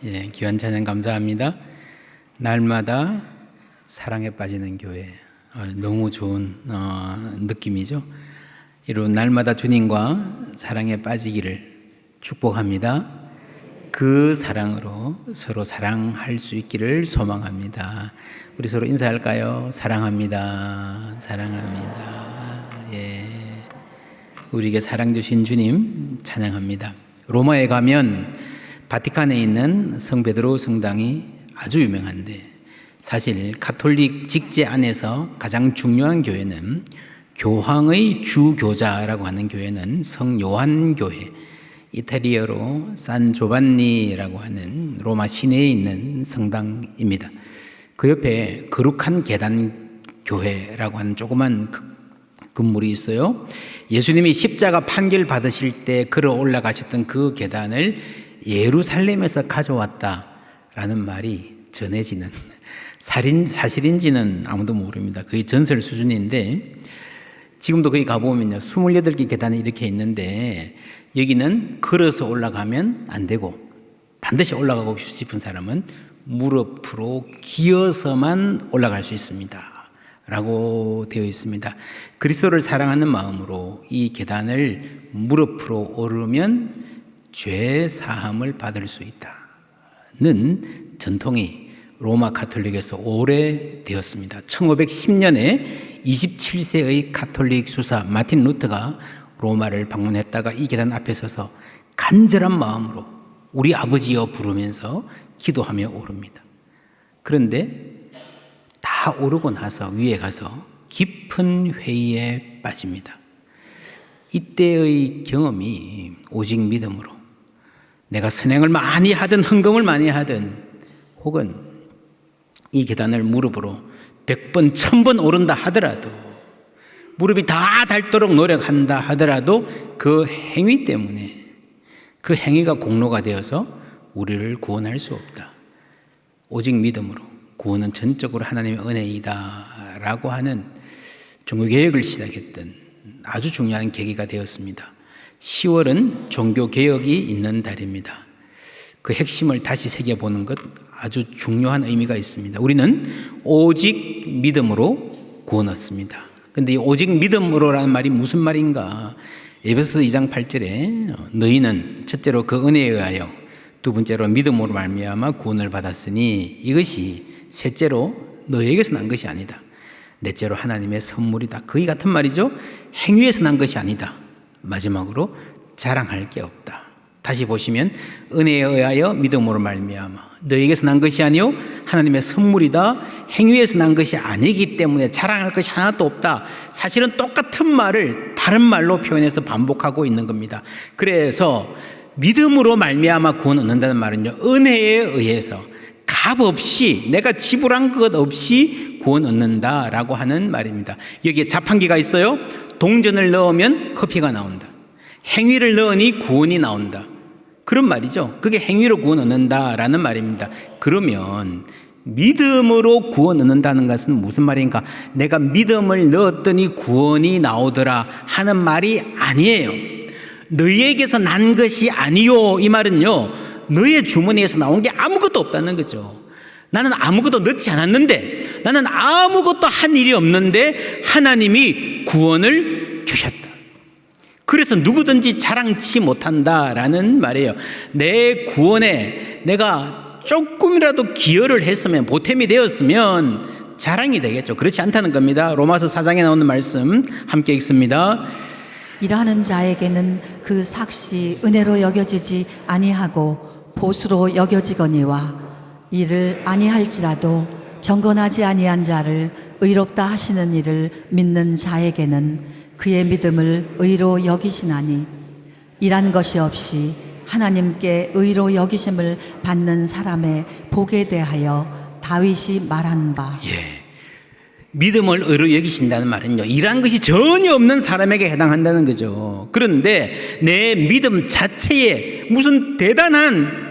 예, 귀한 찬양 감사합니다. 날마다 사랑에 빠지는 교회, 너무 좋은 느낌이죠. 이런 날마다 주님과 사랑에 빠지기를 축복합니다. 그 사랑으로 서로 사랑할 수 있기를 소망합니다. 우리 서로 인사할까요? 사랑합니다. 사랑합니다. 예, 우리에게 사랑 주신 주님 찬양합니다. 로마에 가면 바티칸에 있는 성베드로 성당이 아주 유명한데, 사실 가톨릭 직제 안에서 가장 중요한 교회는 교황의 주교자라고 하는 교회는 성요한 교회, 이탈리아로 산 조반니라고 하는 로마 시내에 있는 성당입니다. 그 옆에 거룩한 계단 교회라고 하는 조그만 건물이 있어요. 예수님이 십자가 판결 받으실 때 걸어 올라가셨던 그 계단을 예루살렘에서 가져왔다라는 말이 전해지는, 사실인지는 아무도 모릅니다. 거의 전설 수준인데, 지금도 거기 가보면요, 28개 계단이 이렇게 있는데, 여기는 걸어서 올라가면 안 되고, 반드시 올라가고 싶은 사람은 무릎으로 기어서만 올라갈 수 있습니다 라고 되어 있습니다. 그리스도를 사랑하는 마음으로 이 계단을 무릎으로 오르면 죄 사함을 받을 수 있다는 전통이 로마 가톨릭에서 오래되었습니다. 1510년에 27세의 가톨릭 수사 마틴 루터가 로마를 방문했다가 이 계단 앞에 서서 간절한 마음으로 우리 아버지여 부르면서 기도하며 오릅니다. 그런데 다 오르고 나서 위에 가서 깊은 회의에 빠집니다. 이때의 경험이 오직 믿음으로, 내가 선행을 많이 하든 헌금을 많이 하든 혹은 이 계단을 무릎으로 100번, 1000번 오른다 하더라도, 무릎이 다 닳도록 노력한다 하더라도 그 행위 때문에, 그 행위가 공로가 되어서 우리를 구원할 수 없다. 오직 믿음으로 구원은 전적으로 하나님의 은혜이다 라고 하는 종교개혁을 시작했던 아주 중요한 계기가 되었습니다. 10월은 종교개혁이 있는 달입니다. 그 핵심을 다시 새겨보는 것 아주 중요한 의미가 있습니다. 우리는 오직 믿음으로 구원 얻습니다. 그런데 이 오직 믿음으로라는 말이 무슨 말인가? 에베소서 2장 8절에 너희는 첫째로 그 은혜에 의하여, 두 번째로 믿음으로 말미암아 구원을 받았으니 이것이 셋째로 너희에게서 난 것이 아니다. 넷째로 하나님의 선물이다. 거의 같은 말이죠. 행위에서 난 것이 아니다. 마지막으로 자랑할 게 없다. 다시 보시면 은혜에 의하여 믿음으로 말미암아 너희에게서 난 것이 아니요 하나님의 선물이다. 행위에서 난 것이 아니기 때문에 자랑할 것이 하나도 없다. 사실은 똑같은 말을 다른 말로 표현해서 반복하고 있는 겁니다. 그래서 믿음으로 말미암아 구원 얻는다는 말은요, 은혜에 의해서 값 없이, 내가 지불한 것 없이 구원 얻는다라고 하는 말입니다. 여기에 자판기가 있어요. 동전을 넣으면 커피가 나온다. 행위를 넣으니 구원이 나온다. 그런 말이죠. 그게 행위로 구원 얻는다라는 말입니다. 그러면 믿음으로 구원 얻는다는 것은 무슨 말인가? 내가 믿음을 넣었더니 구원이 나오더라 하는 말이 아니에요. 너희에게서 난 것이 아니요, 이 말은요, 너의 주머니에서 나온 게 아무것도 없다는 거죠. 나는 아무것도 넣지 않았는데, 나는 아무것도 한 일이 없는데 하나님이 구원을 주셨다. 그래서 누구든지 자랑치 못한다라는 말이에요. 내 구원에 내가 조금이라도 기여를 했으면, 보탬이 되었으면 자랑이 되겠죠. 그렇지 않다는 겁니다. 로마서 4장에 나오는 말씀 함께 읽습니다. 일하는 자에게는 그 삭시 은혜로 여겨지지 아니하고 보수로 여겨지거니와, 이를 아니할지라도 경건하지 아니한 자를 의롭다 하시는 이를 믿는 자에게는 그의 믿음을 의로 여기시나니, 일한 것이 없이 하나님께 의로 여기심을 받는 사람의 복에 대하여 다윗이 말한 바. 믿음을 의로 여기신다는 말은요, 일한 것이 전혀 없는 사람에게 해당한다는 거죠. 그런데 내 믿음 자체에 무슨 대단한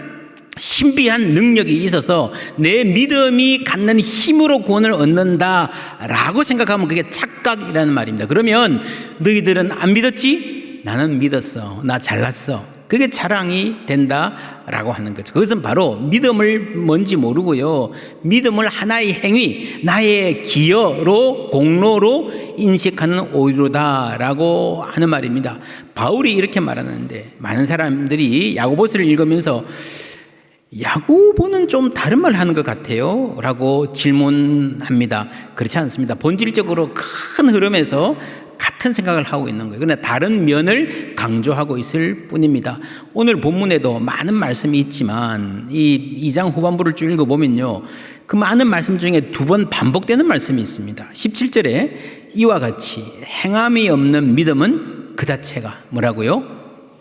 신비한 능력이 있어서 내 믿음이 갖는 힘으로 구원을 얻는다라고 생각하면 그게 착각이라는 말입니다. 그러면 너희들은 안 믿었지? 나는 믿었어. 나 잘났어. 그게 자랑이 된다라고 하는 거죠. 그것은 바로 믿음을 뭔지 모르고요. 믿음을 하나의 행위, 나의 기여로, 공로로 인식하는 오류다라고 하는 말입니다. 바울이 이렇게 말하는데 많은 사람들이 야고보서를 읽으면서 야고보는 좀 다른 말 하는 것 같아요 라고 질문합니다. 그렇지 않습니다. 본질적으로 큰 흐름에서 같은 생각을 하고 있는 거예요. 그러나 다른 면을 강조하고 있을 뿐입니다. 오늘 본문에도 많은 말씀이 있지만 이 2장 후반부를 쭉 읽어보면요, 그 많은 말씀 중에 2번 반복되는 말씀이 있습니다. 17절에 이와 같이 행함이 없는 믿음은 그 자체가 뭐라고요?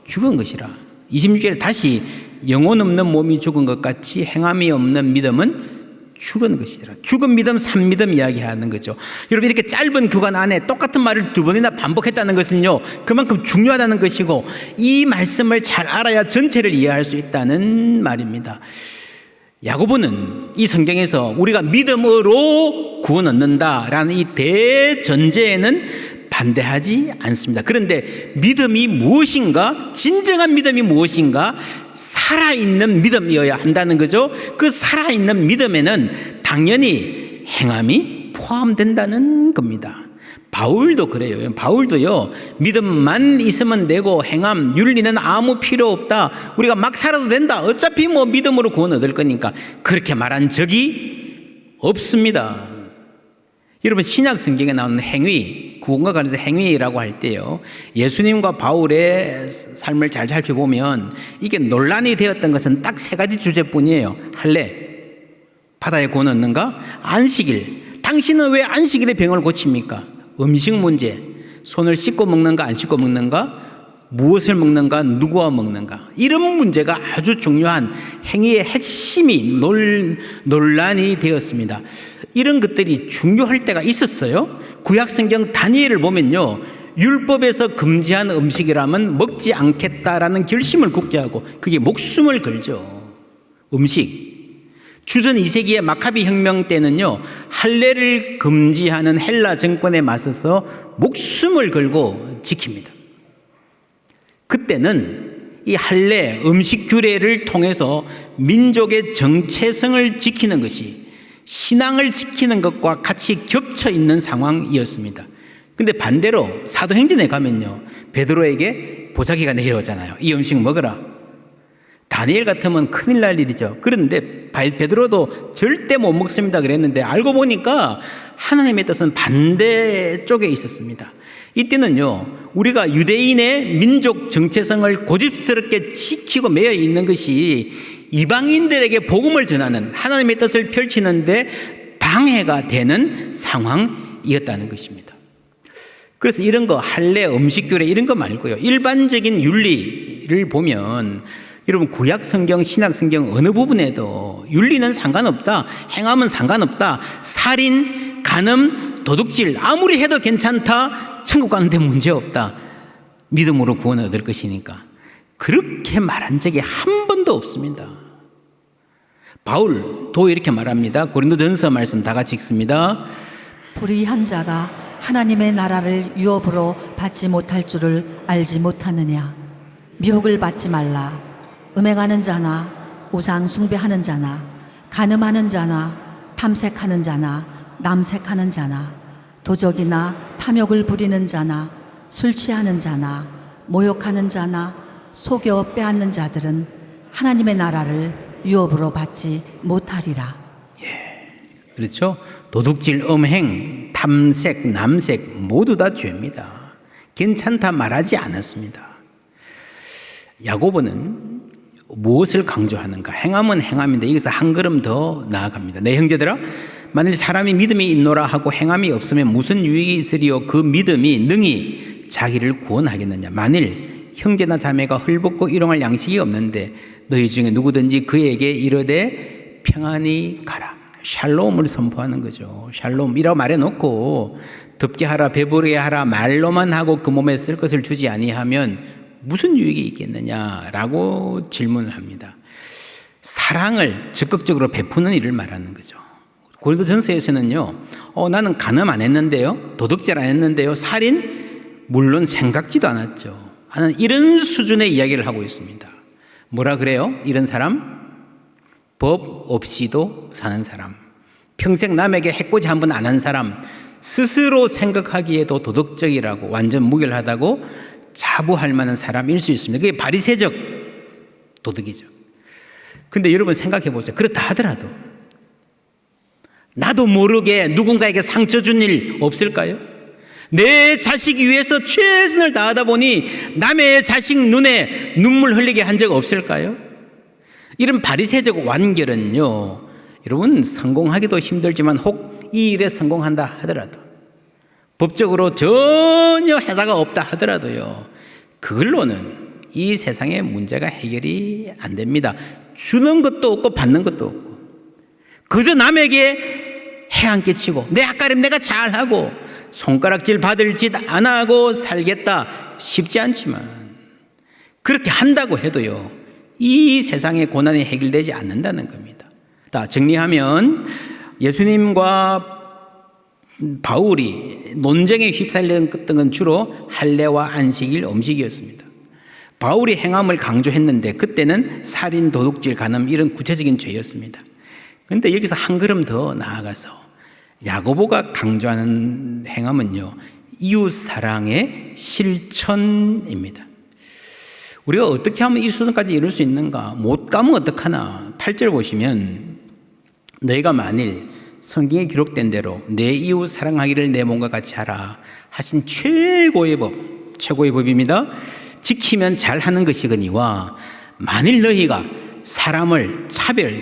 죽은 것이라. 26절에 다시 영혼 없는 몸이 죽은 것 같이 행함이 없는 믿음은 죽은 것이더라. 죽은 믿음, 산 믿음 이야기하는 거죠. 여러분, 이렇게 짧은 구간 안에 똑같은 말을 2번이나 반복했다는 것은요, 그만큼 중요하다는 것이고, 이 말씀을 잘 알아야 전체를 이해할 수 있다는 말입니다. 야고보는 이 성경에서 우리가 믿음으로 구원 얻는다라는 이 대전제에는 반대하지 않습니다. 그런데 믿음이 무엇인가? 진정한 믿음이 무엇인가? 살아있는 믿음이어야 한다는 거죠. 그 살아있는 믿음에는 당연히 행함이 포함된다는 겁니다. 바울도 그래요. 바울도요, 믿음만 있으면 되고 행함, 윤리는 아무 필요 없다. 우리가 막 살아도 된다. 어차피 뭐 믿음으로 구원 얻을 거니까. 그렇게 말한 적이 없습니다. 여러분, 신약 성경에 나오는 행위, 구원과 관련해서 행위라고 할 때요, 예수님과 바울의 삶을 잘 살펴보면 이게 논란이 되었던 것은 딱 3가지 주제뿐이에요. 할례, 바다에 구원 얻는가? 안식일, 당신은 왜 안식일에 병을 고칩니까? 음식 문제, 손을 씻고 먹는가 안 씻고 먹는가? 무엇을 먹는가? 누구와 먹는가? 이런 문제가 아주 중요한 행위의 핵심이 논란이 되었습니다. 이런 것들이 중요할 때가 있었어요. 구약성경 다니엘을 보면요, 율법에서 금지한 음식이라면 먹지 않겠다라는 결심을 굳게 하고 그게 목숨을 걸죠. 음식. 주전 2세기의 마카비 혁명 때는요, 할례를 금지하는 헬라 정권에 맞서서 목숨을 걸고 지킵니다. 그때는 이 할례, 음식 규례를 통해서 민족의 정체성을 지키는 것이 신앙을 지키는 것과 같이 겹쳐 있는 상황이었습니다. 근데 반대로 사도행전에 가면요, 베드로에게 보자기가 내려오잖아요. 이 음식 먹어라. 다니엘 같으면 큰일 날 일이죠. 그런데 베드로도 절대 못 먹습니다 그랬는데 알고 보니까 하나님의 뜻은 반대쪽에 있었습니다. 이때는요, 우리가 유대인의 민족 정체성을 고집스럽게 지키고 매여 있는 것이 이방인들에게 복음을 전하는 하나님의 뜻을 펼치는데 방해가 되는 상황이었다는 것입니다. 그래서 이런 거, 할례, 음식규례 이런 거 말고요, 일반적인 윤리를 보면 여러분, 구약 성경, 신약 성경 어느 부분에도 윤리는 상관없다, 행함은 상관없다, 살인, 간음, 도둑질 아무리 해도 괜찮다, 천국 가는데 문제없다, 믿음으로 구원 얻을 것이니까, 그렇게 말한 적이 한 번도 없습니다. 바울도 이렇게 말합니다. 고린도전서 말씀 다 같이 읽습니다. 불의한 자가 하나님의 나라를 유업으로 받지 못할 줄을 알지 못하느냐. 미혹을 받지 말라. 음행하는 자나 우상 숭배하는 자나 간음하는 자나 탐색하는 자나 남색하는 자나 도적이나 탐욕을 부리는 자나 술 취하는 자나 모욕하는 자나 속여 빼앗는 자들은 하나님의 나라를 유업으로 받지 못하리라. 그렇죠? 도둑질, 음행, 탐색, 남색 모두 다 죄입니다. 괜찮다 말하지 않았습니다. 야고보는 무엇을 강조하는가? 행함은 행함인데 여기서 한 걸음 더 나아갑니다. 내 형제들아, 만일 사람이 믿음이 있노라 하고 행함이 없으면 무슨 유익이 있으리요? 그 믿음이 능히 자기를 구원하겠느냐? 만일 형제나 자매가 헐벗고 일용할 양식이 없는데 너희 중에 누구든지 그에게 이르되 평안히 가라. 샬롬을 선포하는 거죠. 샬롬이라고 말해놓고 덥게 하라, 배부르게 하라 말로만 하고 그 몸에 쓸 것을 주지 아니하면 무슨 유익이 있겠느냐라고 질문을 합니다. 사랑을 적극적으로 베푸는 일을 말하는 거죠. 고린도전서에서는요, 나는 간음 안 했는데요, 도둑질 안 했는데요, 살인 물론 생각지도 않았죠. 하는 이런 수준의 이야기를 하고 있습니다. 뭐라 그래요? 이런 사람? 법 없이도 사는 사람, 평생 남에게 해코지 한 번 안 한 사람, 스스로 생각하기에도 도덕적이라고 완전 무결하다고 자부할 만한 사람일 수 있습니다. 그게 바리새적 도덕이죠. 근데 여러분 생각해 보세요. 그렇다 하더라도 나도 모르게 누군가에게 상처 준 일 없을까요? 내 자식 위해서 최선을 다하다 보니 남의 자식 눈에 눈물 흘리게 한 적 없을까요? 이런 바리새적 완결은요, 여러분 성공하기도 힘들지만 혹 이 일에 성공한다 하더라도, 법적으로 전혀 해사가 없다 하더라도요, 그걸로는 이 세상의 문제가 해결이 안 됩니다. 주는 것도 없고 받는 것도 없고, 그저 남에게 해 안 끼치고 내 앞가림 내가 잘하고 손가락질 받을 짓 안 하고 살겠다 쉽지 않지만, 그렇게 한다고 해도요 이 세상의 고난이 해결되지 않는다는 겁니다. 자, 정리하면 예수님과 바울이 논쟁에 휩쓸렸던 건 주로 할례와 안식일, 음식이었습니다. 바울이 행함을 강조했는데 그때는 살인, 도둑질, 간음 이런 구체적인 죄였습니다. 그런데 여기서 한 걸음 더 나아가서 야고보가 강조하는 행함은요, 이웃사랑의 실천입니다. 우리가 어떻게 하면 이 수준까지 이룰 수 있는가? 못 가면 어떡하나? 8절 보시면, 너희가 만일 성경에 기록된 대로 내 이웃 사랑하기를 내 몸과 같이 하라 하신 최고의 법입니다. 지키면 잘하는 것이거니와, 만일 너희가 사람을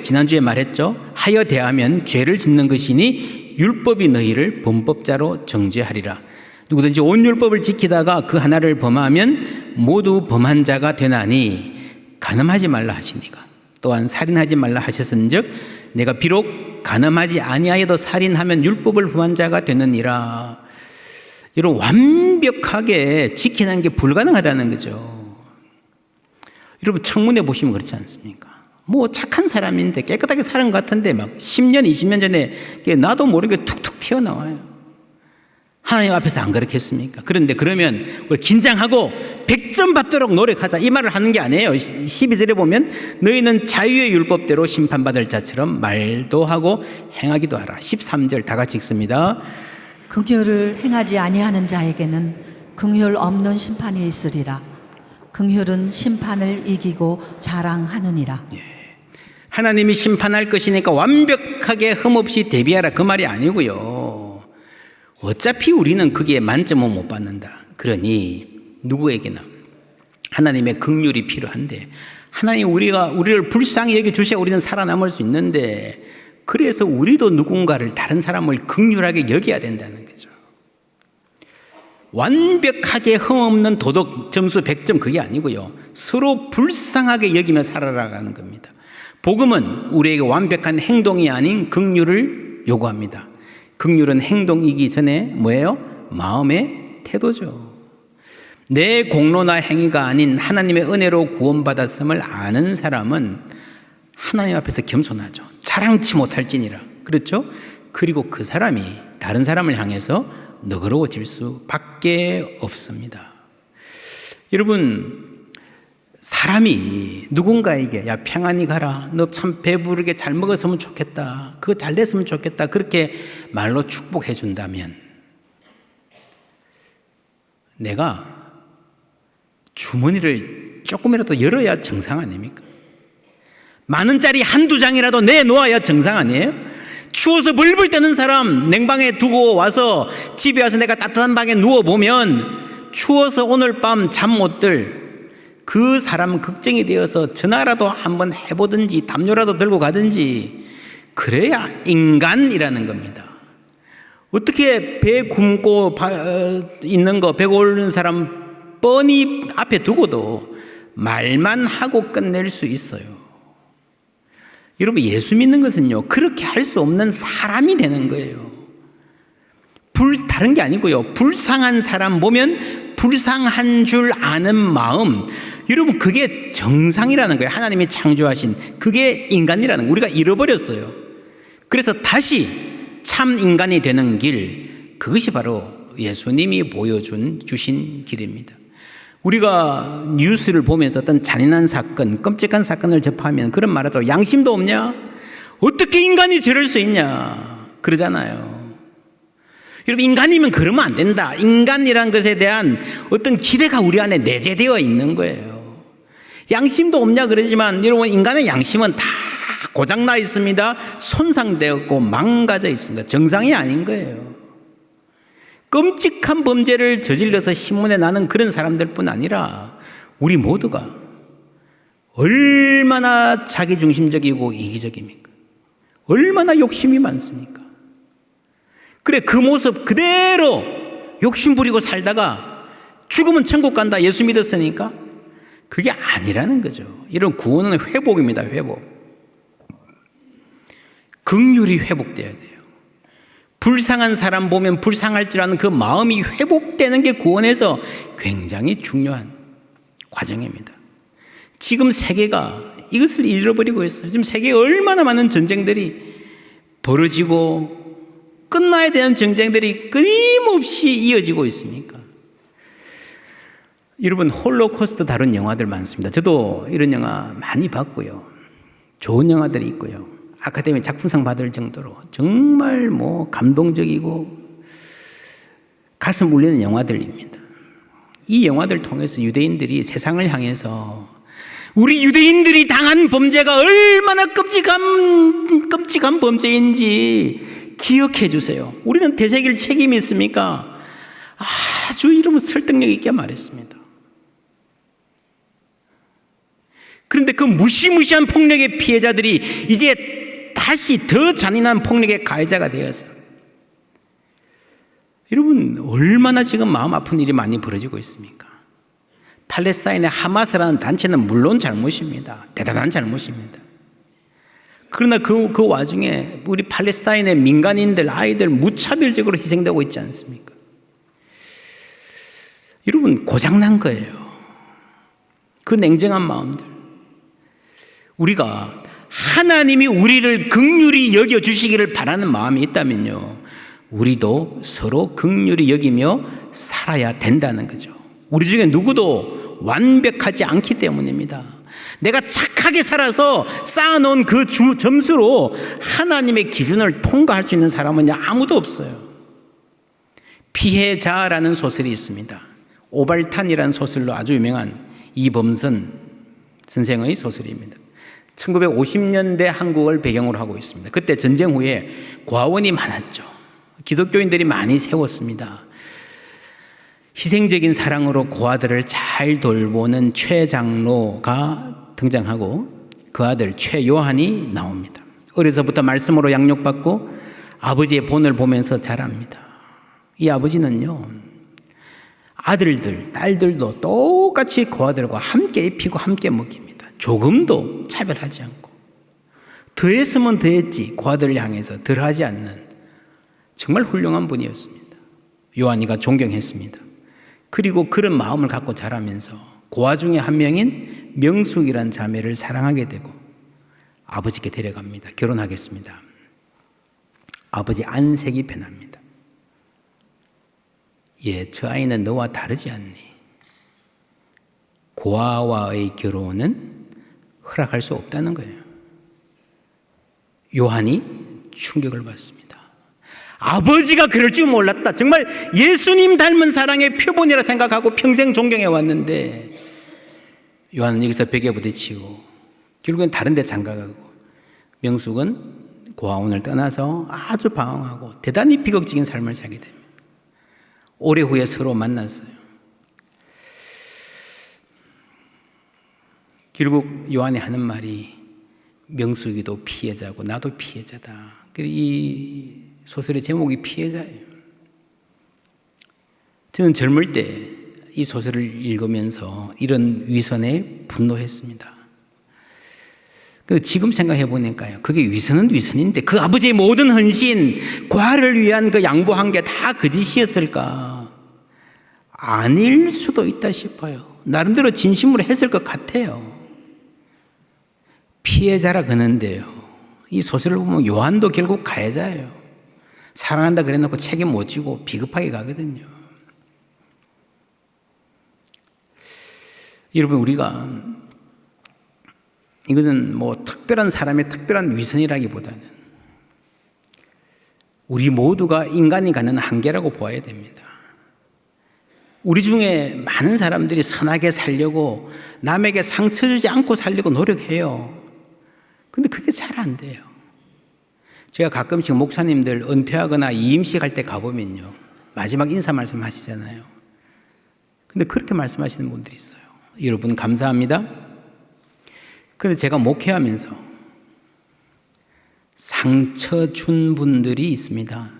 지난주에 말했죠, 하여 대하면 죄를 짓는 것이니 율법이 너희를 범법자로 정죄하리라. 누구든지 온 율법을 지키다가 그 하나를 범하면 모두 범한 자가 되나니, 간음하지 말라 하시니가 또한 살인하지 말라 하셨은즉 내가 비록 간음하지 아니하여도 살인하면 율법을 범한 자가 되느니라. 이런 완벽하게 지키는 게 불가능하다는 거죠. 여러분 청문회 보시면 그렇지 않습니까? 뭐 착한 사람인데 깨끗하게 사는 것 같은데 막 10년 20년 전에 나도 모르게 툭툭 튀어나와요. 하나님 앞에서 안 그렇겠습니까? 그런데 그러면 우리 긴장하고 100점 받도록 노력하자 이 말을 하는 게 아니에요. 12절에 보면 너희는 자유의 율법대로 심판받을 자처럼 말도 하고 행하기도 하라. 13절 다 같이 읽습니다. 긍휼을 행하지 아니하는 자에게는 긍휼 없는 심판이 있으리라. 긍휼은 심판을 이기고 자랑하느니라. 하나님이 심판할 것이니까 완벽하게 흠없이 대비하라 그 말이 아니고요. 어차피 우리는 그게 만점은 못 받는다. 그러니 누구에게나 하나님의 긍휼이 필요한데, 하나님 우리를 불쌍히 여겨주셔야 우리는 살아남을 수 있는데, 그래서 우리도 누군가를, 다른 사람을 긍휼하게 여겨야 된다는 거죠. 완벽하게 흠없는 도덕 점수 100점 그게 아니고요, 서로 불쌍하게 여기며 살아가는 겁니다. 복음은 우리에게 완벽한 행동이 아닌 긍휼을 요구합니다. 긍휼은 행동이기 전에 뭐예요? 마음의 태도죠. 내 공로나 행위가 아닌 하나님의 은혜로 구원받았음을 아는 사람은 하나님 앞에서 겸손하죠. 자랑치 못할지니라. 그렇죠? 그리고 그 사람이 다른 사람을 향해서 너그러워질 수밖에 없습니다. 여러분, 사람이 누군가에게 야 평안히 가라, 너 참 배부르게 잘 먹었으면 좋겠다, 그거 잘 됐으면 좋겠다, 그렇게 말로 축복해 준다면 내가 주머니를 조금이라도 열어야 정상 아닙니까? 만 원짜리 한두 장이라도 내놓아야 정상 아니에요? 추워서 벌벌 떠는 사람 냉방에 두고 와서 집에 와서 내가 따뜻한 방에 누워보면 추워서 오늘 밤 잠 못 들 그 사람 걱정이 되어서 전화라도 한번 해보든지 담요라도 들고 가든지 그래야 인간이라는 겁니다. 어떻게 배 굶고 있는 거, 배 고르는 사람 뻔히 앞에 두고도 말만 하고 끝낼 수 있어요. 여러분, 예수 믿는 것은요, 그렇게 할 수 없는 사람이 되는 거예요. 다른 게 아니고요, 불쌍한 사람 보면 불쌍한 줄 아는 마음, 여러분 그게 정상이라는 거예요. 하나님이 창조하신 그게 인간이라는 거 우리가 잃어버렸어요. 그래서 다시 참 인간이 되는 길, 그것이 바로 예수님이 주신 길입니다. 우리가 뉴스를 보면서 어떤 잔인한 사건, 끔찍한 사건을 접하면 그런 말 하죠. 양심도 없냐? 어떻게 인간이 저럴 수 있냐? 그러잖아요. 여러분, 인간이면 그러면 안 된다. 인간이라는 것에 대한 어떤 기대가 우리 안에 내재되어 있는 거예요. 양심도 없냐 그러지만 여러분, 인간의 양심은 다 고장나 있습니다. 손상되었고 망가져 있습니다. 정상이 아닌 거예요. 끔찍한 범죄를 저질러서 신문에 나는 그런 사람들뿐 아니라 우리 모두가 얼마나 자기중심적이고 이기적입니까? 얼마나 욕심이 많습니까? 그래, 그 모습 그대로 욕심 부리고 살다가 죽으면 천국 간다 예수 믿었으니까 그게 아니라는 거죠. 이런 구원은 회복입니다. 회복. 긍휼이 회복돼야 돼요. 불쌍한 사람 보면 불쌍할 줄 아는 그 마음이 회복되는 게 구원에서 굉장히 중요한 과정입니다. 지금 세계가 이것을 잃어버리고 있어요. 지금 세계에 얼마나 많은 전쟁들이 벌어지고 끝나야 되는 전쟁들이 끊임없이 이어지고 있습니까? 여러분, 홀로코스트 다룬 영화들 많습니다. 저도 이런 영화 많이 봤고요. 좋은 영화들이 있고요. 아카데미 작품상 받을 정도로 정말 감동적이고 가슴 울리는 영화들입니다. 이 영화들 통해서 유대인들이 세상을 향해서 우리 유대인들이 당한 범죄가 얼마나 끔찍한 범죄인지 기억해 주세요. 우리는 되새길 책임이 있습니까? 아주 이러면 설득력 있게 말했습니다. 그런데 그 무시무시한 폭력의 피해자들이 이제 다시 더 잔인한 폭력의 가해자가 되어서 여러분, 얼마나 지금 마음 아픈 일이 많이 벌어지고 있습니까? 팔레스타인의 하마스라는 단체는 물론 잘못입니다. 대단한 잘못입니다. 그러나 그 와중에 우리 팔레스타인의 민간인들, 아이들 무차별적으로 희생되고 있지 않습니까? 여러분, 고장난 거예요. 그 냉정한 마음들. 우리가 하나님이 우리를 긍휼히 여겨주시기를 바라는 마음이 있다면요, 우리도 서로 긍휼히 여기며 살아야 된다는 거죠. 우리 중에 누구도 완벽하지 않기 때문입니다. 내가 착하게 살아서 쌓아놓은 그 점수로 하나님의 기준을 통과할 수 있는 사람은 아무도 없어요. 피해자라는 소설이 있습니다. 오발탄이라는 소설로 아주 유명한 이범선 선생의 소설입니다. 1950년대 한국을 배경으로 하고 있습니다. 그때 전쟁 후에 고아원이 많았죠. 기독교인들이 많이 세웠습니다. 희생적인 사랑으로 고아들을 잘 돌보는 최 장로가 등장하고 그 아들 최 요한이 나옵니다. 어려서부터 말씀으로 양육받고 아버지의 본을 보면서 자랍니다. 이 아버지는요, 아들들, 딸들도 똑같이 고아들과 함께 입히고 함께 먹입니다. 조금도 차별하지 않고, 더했으면 더했지 고아들을 향해서 덜하지 않는 정말 훌륭한 분이었습니다. 요한이가 존경했습니다. 그리고 그런 마음을 갖고 자라면서 고아 중에 한 명인 명숙이란 자매를 사랑하게 되고 아버지께 데려갑니다. 결혼하겠습니다. 아버지 안색이 변합니다. 예, 저 아이는 너와 다르지 않니? 고아와의 결혼은 허락할 수 없다는 거예요. 요한이 충격을 받습니다. 아버지가 그럴 줄 몰랐다. 정말 예수님 닮은 사랑의 표본이라 생각하고 평생 존경해 왔는데 요한은 여기서 벽에 부딪히고 결국엔 다른 데 장가가고 명숙은 고아원을 떠나서 아주 방황하고 대단히 비극적인 삶을 살게 됩니다. 오래 후에 서로 만났어요. 결국 요한이 하는 말이 명숙이도 피해자고 나도 피해자다. 이 소설의 제목이 피해자예요. 저는 젊을 때 이 소설을 읽으면서 이런 위선에 분노했습니다. 지금 생각해 보니까요, 그게 위선은 위선인데 그 아버지의 모든 헌신, 고아를 위한 그 양보한 게 다 거짓이었을까? 아닐 수도 있다 싶어요. 나름대로 진심으로 했을 것 같아요. 피해자라 그러는데요, 이 소설을 보면 요한도 결국 가해자예요. 사랑한다 그래놓고 책임 못 지고 비겁하게 가거든요. 여러분, 우리가 이것은 뭐 특별한 사람의 특별한 위선이라기보다는 우리 모두가 인간이 갖는 한계라고 보아야 됩니다. 우리 중에 많은 사람들이 선하게 살려고 남에게 상처 주지 않고 살려고 노력해요. 근데 그게 잘 안 돼요. 제가 가끔씩 목사님들 은퇴하거나 이임식 할 때 가보면요, 마지막 인사 말씀 하시잖아요. 근데 그렇게 말씀하시는 분들이 있어요. 여러분 감사합니다. 근데 제가 목회하면서 상처 준 분들이 있습니다.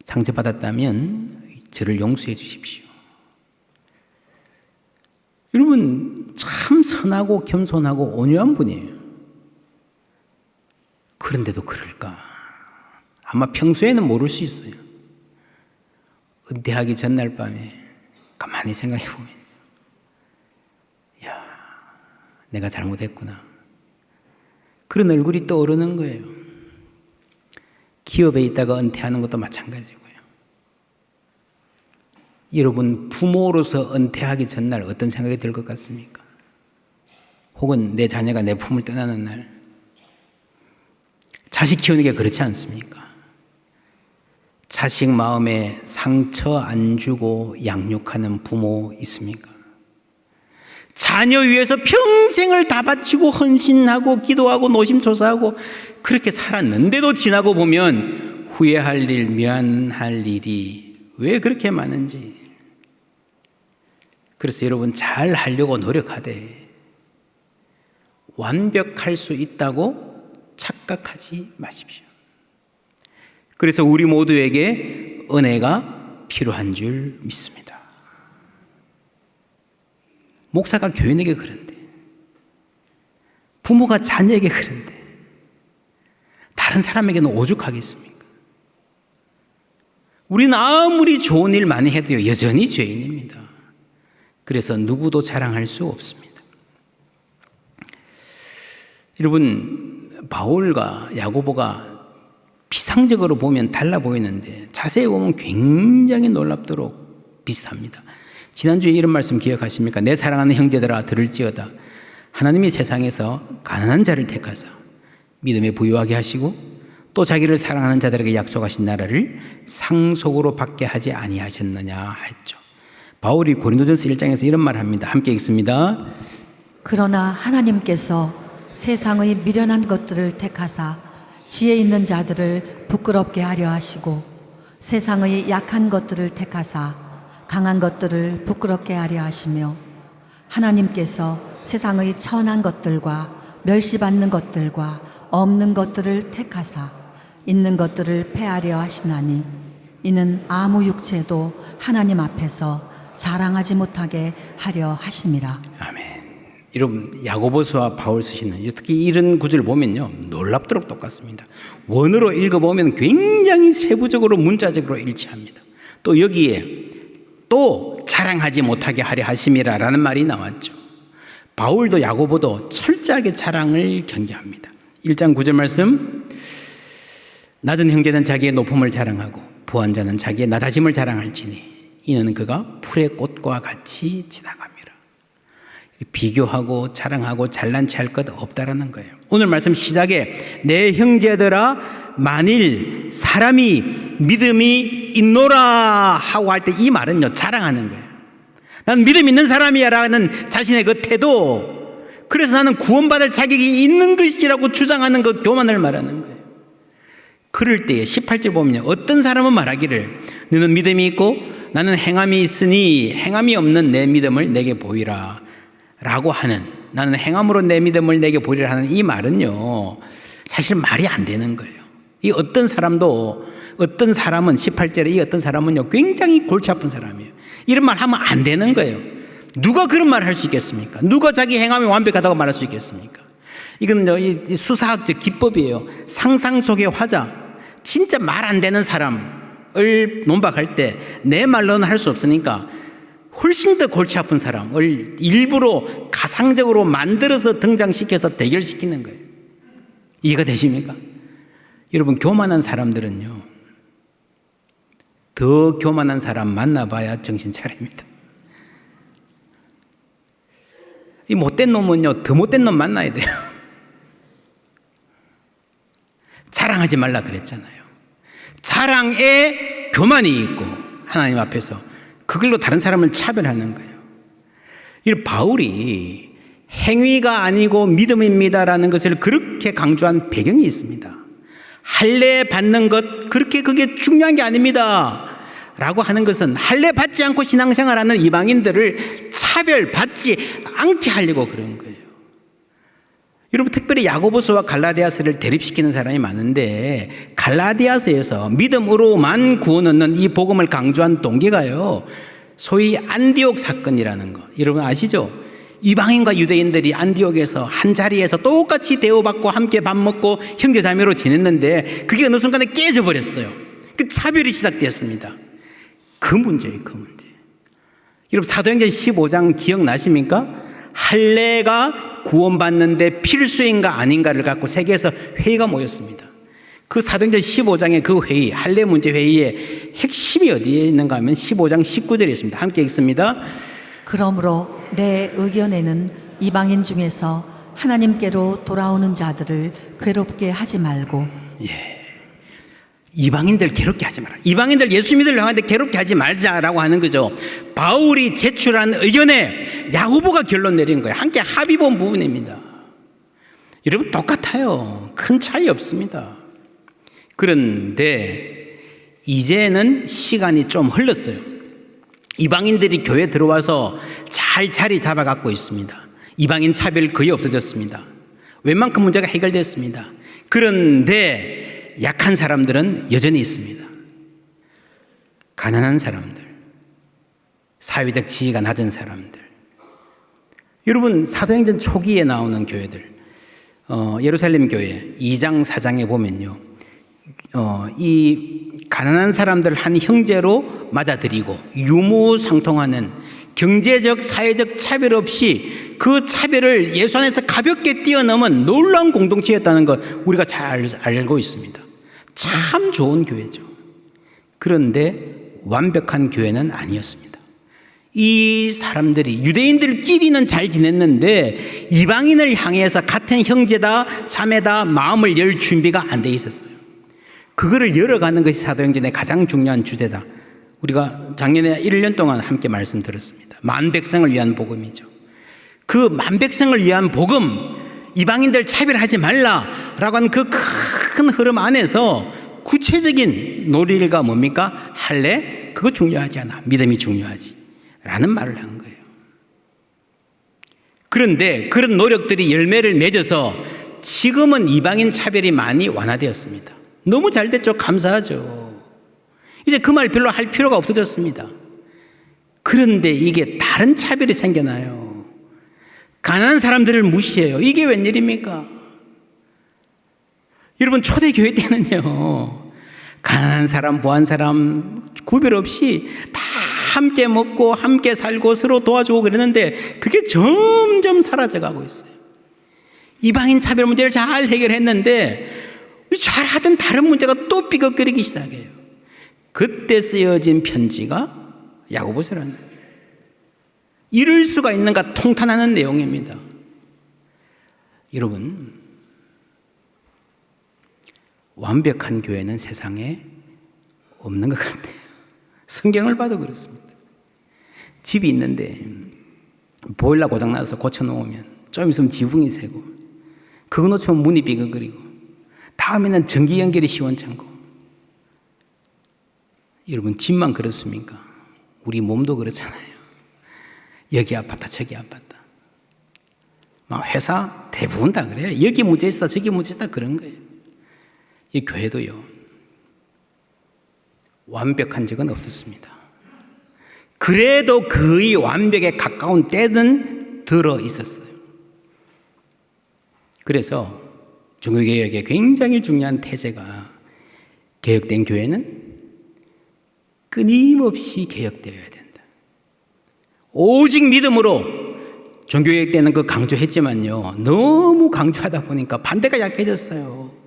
상처받았다면 저를 용서해 주십시오. 여러분 참 선하고 겸손하고 온유한 분이에요. 그런데도 그럴까? 아마 평소에는 모를 수 있어요. 은퇴하기 전날 밤에 가만히 생각해 보면, 야, 내가 잘못했구나. 그런 얼굴이 떠오르는 거예요. 기업에 있다가 은퇴하는 것도 마찬가지고요. 여러분 부모로서 은퇴하기 전날 어떤 생각이 들 것 같습니까? 혹은 내 자녀가 내 품을 떠나는 날, 자식 키우는 게 그렇지 않습니까? 자식 마음에 상처 안 주고 양육하는 부모 있습니까? 자녀 위해서 평생을 다 바치고 헌신하고 기도하고 노심초사하고 그렇게 살았는데도 지나고 보면 후회할 일, 미안할 일이 왜 그렇게 많은지. 그래서 여러분 잘 하려고 노력하되 완벽할 수 있다고 착각하지 마십시오. 그래서 우리 모두에게 은혜가 필요한 줄 믿습니다. 목사가 교인에게 그런데, 부모가 자녀에게 그런데 다른 사람에게는 오죽하겠습니까? 우리는 아무리 좋은 일 많이 해도요, 여전히 죄인입니다. 그래서 누구도 자랑할 수 없습니다. 여러분, 바울과 야고보가 비상적으로 보면 달라 보이는데 자세히 보면 굉장히 놀랍도록 비슷합니다. 지난주에 이런 말씀 기억하십니까? 내 사랑하는 형제들아 들을지어다. 하나님이 세상에서 가난한 자를 택하사 믿음에 부유하게 하시고 또 자기를 사랑하는 자들에게 약속하신 나라를 상속으로 받게 하지 아니하셨느냐 했죠. 바울이 고린도전서 1장에서 이런 말을 합니다. 함께 읽습니다. 그러나 하나님께서 세상의 미련한 것들을 택하사 지혜 있는 자들을 부끄럽게 하려 하시고 세상의 약한 것들을 택하사 강한 것들을 부끄럽게 하려 하시며 하나님께서 세상의 천한 것들과 멸시받는 것들과 없는 것들을 택하사 있는 것들을 패하려 하시나니 이는 아무 육체도 하나님 앞에서 자랑하지 못하게 하려 하심이라. 아멘. 여러분 야고보서와 바울서시는 특히 이런 구절을 보면요 놀랍도록 똑같습니다. 원어로 읽어보면 굉장히 세부적으로 문자적으로 일치합니다. 또 여기에 또 자랑하지 못하게 하려 하심이라라는 말이 나왔죠. 바울도 야고보도 철저하게 자랑을 경계합니다. 1장 9절 말씀, 낮은 형제는 자기의 높음을 자랑하고 부한 자는 자기의 낮아짐을 자랑할지니 이는 그가 풀의 꽃과 같이 지나갑니다. 비교하고 자랑하고 잘난 체 할 것 없다라는 거예요. 오늘 말씀 시작에 내 형제들아 만일 사람이 믿음이 있노라 하고 할 때 이 말은요 자랑하는 거예요. 난 믿음 있는 사람이야 라는 자신의 그 태도, 그래서 나는 구원받을 자격이 있는 것이라고 주장하는 그 교만을 말하는 거예요. 그럴 때에 18절 보면 어떤 사람은 말하기를 너는 믿음이 있고 나는 행함이 있으니 행함이 없는 내 믿음을 내게 보이라 라고 하는, 나는 행함으로 내 믿음을 내게 보이라 하는 이 말은요 사실 말이 안 되는 거예요. 이 어떤 사람은 18절에 이 어떤 사람은요 굉장히 골치 아픈 사람이에요. 이런 말 하면 안 되는 거예요. 누가 그런 말을 할 수 있겠습니까? 누가 자기 행함이 완벽하다고 말할 수 있겠습니까? 이건 이 수사학적 기법이에요. 상상 속의 화자. 진짜 말 안 되는 사람을 논박할 때 내 말로는 할 수 없으니까 훨씬 더 골치 아픈 사람을 일부러 가상적으로 만들어서 등장시켜서 대결시키는 거예요. 이해가 되십니까? 여러분 교만한 사람들은요 더 교만한 사람 만나봐야 정신 차립니다. 이 못된 놈은요, 더 못된 놈 만나야 돼요. 자랑하지 말라 그랬잖아요. 자랑에 교만이 있고 하나님 앞에서 그걸로 다른 사람을 차별하는 거예요. 이 바울이 행위가 아니고 믿음입니다라는 것을 그렇게 강조한 배경이 있습니다. 할례 받는 것 그게 중요한 게 아닙니다 라고 하는 것은 할례 받지 않고 신앙생활하는 이방인들을 차별받지 않게 하려고 그런 거예요. 여러분, 특별히 야고보서와 갈라디아서를 대립시키는 사람이 많은데 갈라디아서에서 믿음으로만 구원 얻는 이 복음을 강조한 동기가요, 소위 안디옥 사건이라는 거 여러분 아시죠? 이방인과 유대인들이 안디옥에서 한 자리에서 똑같이 대우받고 함께 밥 먹고 형제자매로 지냈는데 그게 어느 순간에 깨져버렸어요. 그 차별이 시작되었습니다. 그 문제예요, 그 문제. 여러분, 사도행전 15장 기억나십니까? 할례가 구원받는데 필수인가 아닌가를 갖고 세계에서 회의가 모였습니다. 그 사도행전 15장의 그 회의, 할례 문제 회의의 핵심이 어디에 있는가 하면 15장 19절에 있습니다. 함께 읽습니다. 그러므로 내 의견에는 이방인 중에서 하나님께로 돌아오는 자들을 괴롭게 하지 말고. 이방인들 괴롭게 하지 마라. 이방인들 예수 믿으려고 하는데 괴롭게 하지 말자라고 하는 거죠. 바울이 제출한 의견에 야고보가 결론 내린 거예요. 함께 합의 본 부분입니다. 여러분, 똑같아요. 큰 차이 없습니다. 그런데 이제는 시간이 좀 흘렀어요. 이방인들이 교회에 들어와서 잘 자리 잡아갖고 있습니다. 이방인 차별 거의 없어졌습니다. 웬만큼 문제가 해결됐습니다. 그런데 약한 사람들은 여전히 있습니다. 가난한 사람들, 사회적 지위가 낮은 사람들. 여러분, 사도행전 초기에 나오는 교회들, 예루살렘 교회 2장 4장에 보면요, 이 가난한 사람들 한 형제로 맞아들이고 유무상통하는 경제적 사회적 차별 없이 그 차별을 예수 안에서 가볍게 뛰어넘은 놀라운 공동체였다는 것 우리가 잘 알고 있습니다. 참 좋은 교회죠. 그런데 완벽한 교회는 아니었습니다. 이 사람들이 유대인들끼리는 잘 지냈는데 이방인을 향해서 같은 형제다 자매다 마음을 열 준비가 안 돼 있었어요. 그거를 열어가는 것이 사도행전의 가장 중요한 주제다. 우리가 작년에 1년 동안 함께 말씀 들었습니다. 만 백성을 위한 복음이죠. 그 만 백성을 위한 복음, 이방인들 차별하지 말라라고 하는 그 큰 흐름 안에서 구체적인 놀이가 뭡니까? 할례? 그거 중요하지 않아. 믿음이 중요하지. 라는 말을 한 거예요. 그런데 그런 노력들이 열매를 맺어서 지금은 이방인 차별이 많이 완화되었습니다. 너무 잘 됐죠. 감사하죠. 이제 그 말 별로 할 필요가 없어졌습니다. 그런데 이게 다른 차별이 생겨나요. 가난한 사람들을 무시해요. 이게 웬일입니까? 여러분, 초대교회 때는요, 가난한 사람, 부한 사람 구별 없이 다 함께 먹고 함께 살고 서로 도와주고 그랬는데 그게 점점 사라져가고 있어요. 이방인 차별 문제를 잘 해결했는데 잘하던 다른 문제가 또 삐걱거리기 시작해요. 그때 쓰여진 편지가 야고보서라는 거예요. 이럴 수가 있는가 통탄하는 내용입니다. 여러분, 완벽한 교회는 세상에 없는 것 같아요. 성경을 봐도 그렇습니다. 집이 있는데 보일러 고장나서 고쳐놓으면 좀 있으면 지붕이 새고 그거 놓치면 문이 삐걱거리고 다음에는 전기 연결이 시원찮고. 여러분, 집만 그렇습니까? 우리 몸도 그렇잖아요. 여기 아팠다 저기 아팠다. 막 회사 대부분 다 그래요. 여기 문제 있다 저기 문제 있다 그런 거예요. 이 교회도요, 완벽한 적은 없었습니다. 그래도 거의 완벽에 가까운 때는 들어 있었어요. 그래서 종교개혁의 굉장히 중요한 태제가 개혁된 교회는 끊임없이 개혁되어야 된다. 오직 믿음으로 종교개혁 때는 그 강조했지만요, 너무 강조하다 보니까 반대가 약해졌어요.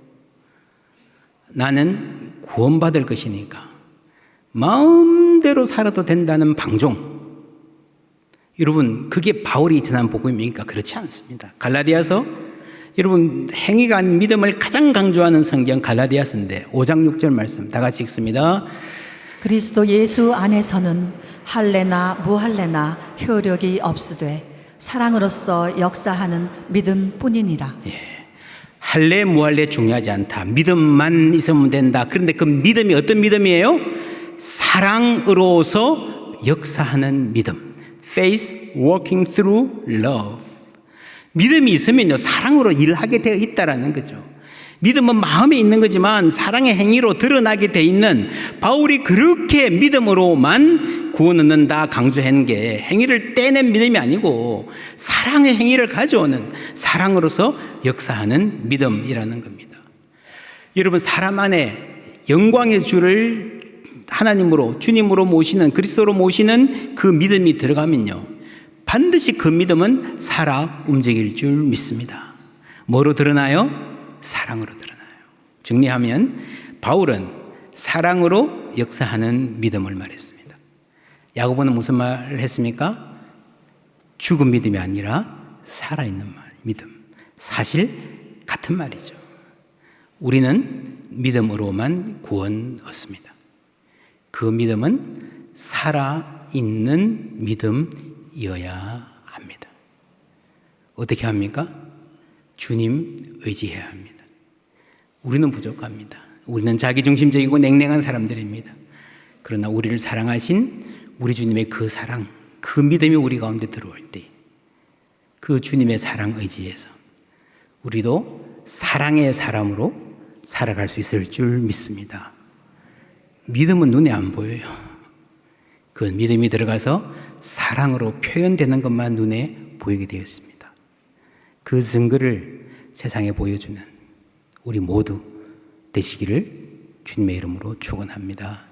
나는 구원받을 것이니까 마음대로 살아도 된다는 방종, 여러분, 그게 바울이 전한 복음입니까? 그렇지 않습니다. 갈라디아서, 여러분, 행위가 아닌 믿음을 가장 강조하는 성경 갈라디아서인데 5장 6절 말씀 다 같이 읽습니다. 그리스도 예수 안에서는 할례나 무할례나 효력이 없으되 사랑으로서 역사하는 믿음뿐이니라. 할례 무할례 중요하지 않다. 믿음만 있으면 된다. 그런데 그 믿음이 어떤 믿음이에요? 사랑으로서 역사하는 믿음. Faith working through love. 믿음이 있으면요, 사랑으로 일하게 되어 있다라는 거죠. 믿음은 마음에 있는 거지만 사랑의 행위로 드러나게 돼 있는, 바울이 그렇게 믿음으로만 구원 얻는다 강조한 게 행위를 떼낸 믿음이 아니고 사랑의 행위를 가져오는, 사랑으로서 역사하는 믿음이라는 겁니다. 여러분, 사람 안에 영광의 주를 하나님으로, 주님으로 모시는, 그리스도로 모시는 그 믿음이 들어가면요, 반드시 그 믿음은 살아 움직일 줄 믿습니다. 뭐로 드러나요? 사랑으로 드러나요. 정리하면 바울은 사랑으로 역사하는 믿음을 말했습니다. 야고보는 무슨 말을 했습니까? 죽은 믿음이 아니라 살아있는 믿음. 사실 같은 말이죠. 우리는 믿음으로만 구원 얻습니다. 그 믿음은 살아있는 믿음이어야 합니다. 어떻게 합니까? 주님 의지해야 합니다. 우리는 부족합니다. 우리는 자기중심적이고 냉랭한 사람들입니다. 그러나 우리를 사랑하신 우리 주님의 그 사랑, 그 믿음이 우리 가운데 들어올 때 그 주님의 사랑 의지에서 우리도 사랑의 사람으로 살아갈 수 있을 줄 믿습니다. 믿음은 눈에 안 보여요. 그 믿음이 들어가서 사랑으로 표현되는 것만 눈에 보이게 되었습니다. 그 증거를 세상에 보여주는 우리 모두 되시기를 주님의 이름으로 축원합니다.